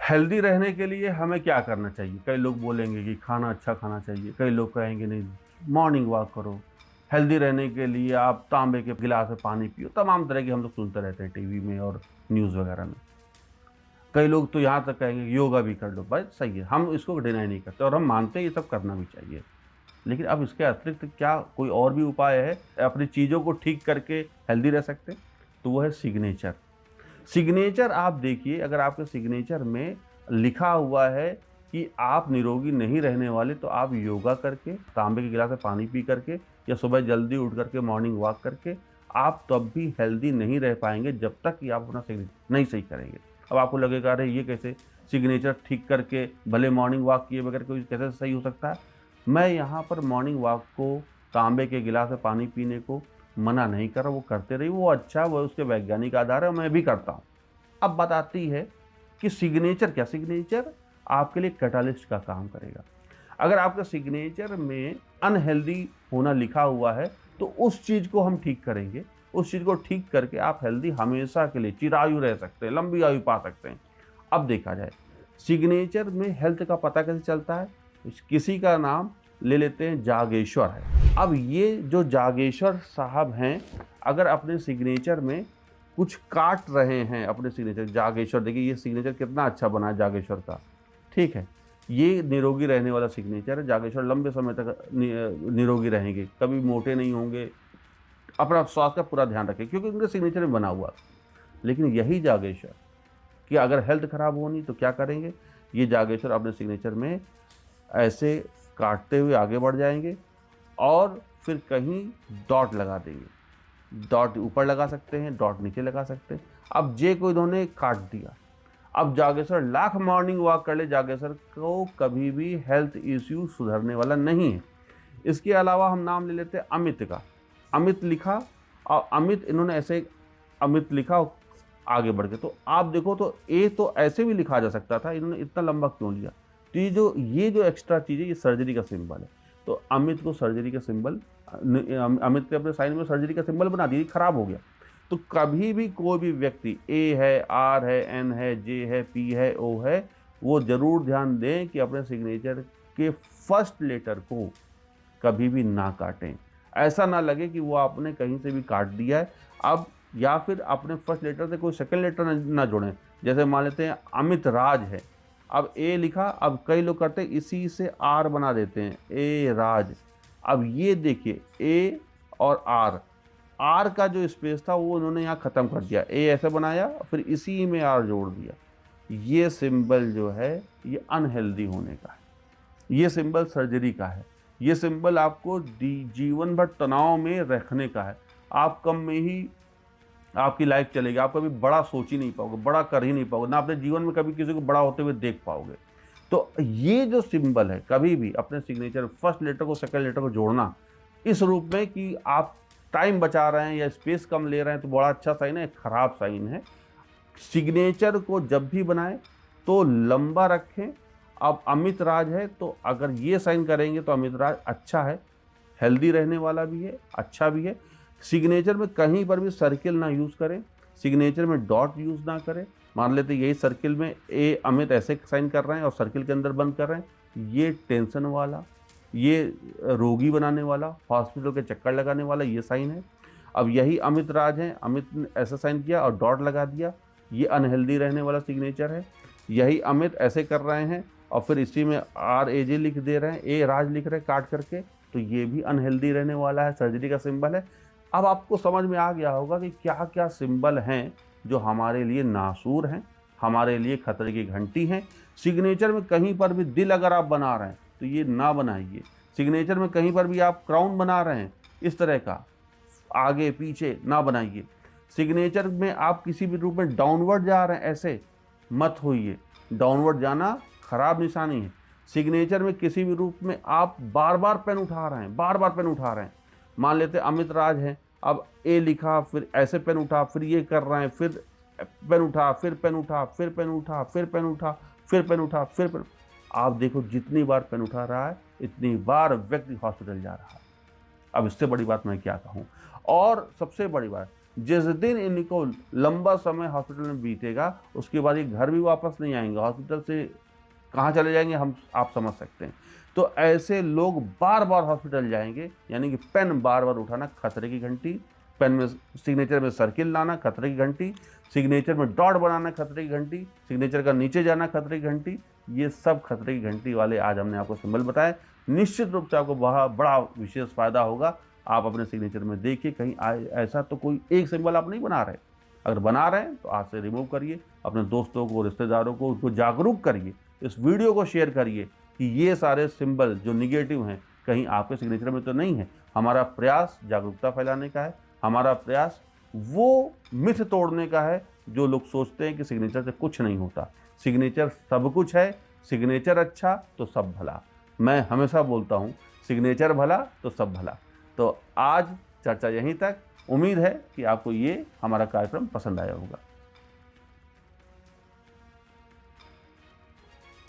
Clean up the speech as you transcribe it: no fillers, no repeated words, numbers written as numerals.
Healthy रहने के लिए हमें क्या करना चाहिए? कई लोग बोलेंगे कि खाना अच्छा खाना चाहिए, कई लोग कहेंगे नहीं मॉर्निंग वॉक करो, हेल्दी रहने के लिए आप तांबे के गिलास में पानी पियो, तमाम तरह की हम लोग सुनते रहते हैं टीवी में और न्यूज़ वगैरह में। कई लोग तो यहाँ तक कहेंगे योगा भी कर लो, भाई सही है, हम इसको डिनाई नहीं करते और हम मानते हैं ये सब करना भी चाहिए। लेकिन अब इसके अतिरिक्त क्या कोई और भी उपाय है अपनी चीज़ों को ठीक करके हेल्दी रह सकते हैं? तो वो है सिग्नेचर। सिग्नेचर आप देखिए, अगर आपके सिग्नेचर में लिखा हुआ है कि आप निरोगी नहीं रहने वाले, तो आप योगा करके, तांबे के गिलास में पानी पी करके या सुबह जल्दी उठ करके मॉर्निंग वॉक करके आप तब भी हेल्दी नहीं रह पाएँगे जब तक कि आप अपना सिग्नेचर नहीं सही करेंगे। अब आपको लगेगा अरे ये कैसे सिग्नेचर ठीक करके भले मॉर्निंग वॉक किए बगैर कोई कैसे सही हो सकता है? मैं यहाँ पर मॉर्निंग वॉक को, तांबे के गिलास में पानी पीने को मना नहीं कर रहा, वो करते रहिए, वो अच्छा, वो उसके वैज्ञानिक आधार है, मैं भी करता हूँ। अब बात आती है कि सिग्नेचर क्या? सिग्नेचर आपके लिए कैटालिस्ट का काम करेगा। अगर आपके सिग्नेचर में अनहेल्दी होना लिखा हुआ है, तो उस चीज़ को हम ठीक करेंगे। उस चीज़ को ठीक करके आप हेल्दी हमेशा के लिए चिरायु रह सकते हैं, लंबी आयु पा सकते हैं। अब देखा जाए, सिग्नेचर में हेल्थ का पता कैसे चलता है? किसी का नाम ले लेते हैं, जागेश्वर है। अब ये जो जागेश्वर साहब हैं, अगर अपने सिग्नेचर में कुछ काट रहे हैं, अपने सिग्नेचर जागेश्वर, देखिए ये सिग्नेचर कितना अच्छा बना है जागेश्वर का, ठीक है। ये निरोगी रहने वाला सिग्नेचर है, जागेश्वर लंबे समय तक निरोगी रहेंगे, कभी मोटे नहीं होंगे, अपना स्वास्थ्य का पूरा ध्यान रखें क्योंकि उनके सिग्नेचर में बना हुआ। लेकिन यही जागेश्वर कि अगर हेल्थ खराब होनी तो क्या करेंगे? ये जागेश्वर अपने सिग्नेचर में ऐसे काटते हुए आगे बढ़ जाएंगे और फिर कहीं डॉट लगा देंगे। डॉट ऊपर लगा सकते हैं, डॉट नीचे लगा सकते हैं। अब जे को इन्होंने काट दिया। अब जागेश्वर लाख मॉर्निंग वॉक कर ले, जागेश्वर को कभी भी हेल्थ इश्यू सुधरने वाला नहीं है। इसके अलावा हम नाम ले लेते हैं अमित का। अमित लिखा और अमित इन्होंने ऐसे अमित लिखा और आगे बढ़ गए। तो आप देखो तो ए तो ऐसे भी लिखा जा सकता था, इन्होंने इतना लंबा क्यों लिया? तो ये जो एक्स्ट्रा चीज़ है, ये सर्जरी का सिंबल है। तो अमित को सर्जरी का सिंबल, अमित के अपने साइन में सर्जरी का सिंबल बना दिया, खराब हो गया। तो कभी भी कोई भी व्यक्ति, ए है, आर है, एन है, जे है, पी है, ओ है, वो जरूर ध्यान दें कि अपने सिग्नेचर के फर्स्ट लेटर को कभी भी ना काटें। ऐसा ना लगे कि वो आपने कहीं से भी काट दिया है। अब या फिर अपने फर्स्ट लेटर से कोई सेकंड लेटर ना जोड़ें। जैसे मान लेते हैं अमित राज है, अब ए लिखा, अब कई लोग करते हैं इसी से आर बना देते हैं, ए राज। अब ये देखिए ए और आर, आर का जो स्पेस था वो उन्होंने यहाँ ख़त्म कर दिया, ए ऐसे बनाया फिर इसी में आर जोड़ दिया। ये सिंबल जो है ये अनहेल्दी होने का है, ये सिंबल सर्जरी का है, ये सिंबल आपको जीवन भर तनाव में रखने का है। आप कम में ही आपकी लाइफ चलेगी, आप कभी बड़ा सोच ही नहीं पाओगे, बड़ा कर ही नहीं पाओगे, ना अपने जीवन में कभी किसी को बड़ा होते हुए देख पाओगे। तो ये जो सिंबल है, कभी भी अपने सिग्नेचर फर्स्ट लेटर को सेकंड लेटर को जोड़ना इस रूप में कि आप टाइम बचा रहे हैं या स्पेस कम ले रहे हैं, तो बड़ा अच्छा साइन है, खराब साइन है। सिग्नेचर को जब भी बनाएं तो लंबा रखें। अब अमित राज है, तो अगर ये साइन करेंगे तो अमित राज अच्छा है, हेल्दी रहने वाला भी है, अच्छा भी है। सिग्नेचर में कहीं पर भी सर्किल ना यूज़ करें, सिग्नेचर में डॉट यूज़ ना करें। मान लेते यही सर्किल में ए अमित ऐसे साइन कर रहे हैं और सर्किल के अंदर बंद कर रहे हैं, ये टेंशन वाला, ये रोगी बनाने वाला, हॉस्पिटल के चक्कर लगाने वाला ये साइन है। अब यही अमित राज है, अमित ने ऐसा साइन किया और डॉट लगा दिया, ये अनहेल्दी रहने वाला सिग्नेचर है। यही अमित ऐसे कर रहे हैं और फिर इसी में आर ए जे लिख दे रहे हैं, ए राज लिख रहे हैं काट करके, तो ये भी अनहेल्दी रहने वाला है, सर्जरी का सिंबल है। अब आपको समझ में आ गया होगा कि क्या क्या सिंबल हैं जो हमारे लिए नासूर हैं, हमारे लिए खतरे की घंटी हैं। सिग्नेचर में कहीं पर भी दिल अगर आप बना रहे हैं तो ये ना बनाइए। सिग्नेचर में कहीं पर भी आप क्राउन बना रहे हैं इस तरह का, आगे पीछे ना बनाइए। सिग्नेचर में आप किसी भी रूप में डाउनवर्ड जा रहे हैं, ऐसे मत होइए, डाउनवर्ड जाना खराब निशानी है। सिग्नेचर में किसी भी रूप में आप बार बार पेन उठा रहे हैं, बार बार पेन उठा रहे हैं, मान लेते अमित राज है, अब ए लिखा फिर ऐसे पेन उठा, फिर ये कर रहे हैं, फिर पेन उठा, फिर पेन उठा, फिर पेन उठा, फिर पेन उठा, फिर पेन उठा, फिर पेन, आप देखो जितनी बार पेन उठा रहा है इतनी बार व्यक्ति हॉस्पिटल जा रहा है। अब इससे बड़ी बात मैं क्या कहूँ। और सबसे बड़ी बात, जिस दिन इनको लंबा समय हॉस्पिटल में बीतेगा उसके बाद ये घर भी वापस नहीं आएंगे, हॉस्पिटल से कहाँ चले जाएंगे हम आप समझ सकते हैं। तो ऐसे लोग बार बार हॉस्पिटल जाएंगे, यानी कि पेन बार बार उठाना खतरे की घंटी, पेन में सिग्नेचर में सर्किल लाना खतरे की घंटी, सिग्नेचर में डॉट बनाना खतरे की घंटी, सिग्नेचर का नीचे जाना खतरे की घंटी, ये सब खतरे की घंटी वाले आज हमने आपको सिंबल बताए। निश्चित रूप से आपको बड़ा विशेष फायदा होगा। आप अपने सिग्नेचर में देखिए कहीं ऐसा तो कोई एक सिंबल आप नहीं बना रहे, अगर बना रहे हैं तो आज से रिमूव करिए, अपने दोस्तों को, रिश्तेदारों को, उनको जागरूक करिए, इस वीडियो को शेयर करिए कि ये सारे सिंबल जो निगेटिव हैं कहीं आपके सिग्नेचर में तो नहीं है। हमारा प्रयास जागरूकता फैलाने का है, हमारा प्रयास वो मिथ तोड़ने का है जो लोग सोचते हैं कि सिग्नेचर से कुछ नहीं होता। सिग्नेचर सब कुछ है, सिग्नेचर अच्छा तो सब भला। मैं हमेशा बोलता हूँ सिग्नेचर भला तो सब भला। तो आज चर्चा यहीं तक। उम्मीद है कि आपको ये हमारा कार्यक्रम पसंद आया होगा।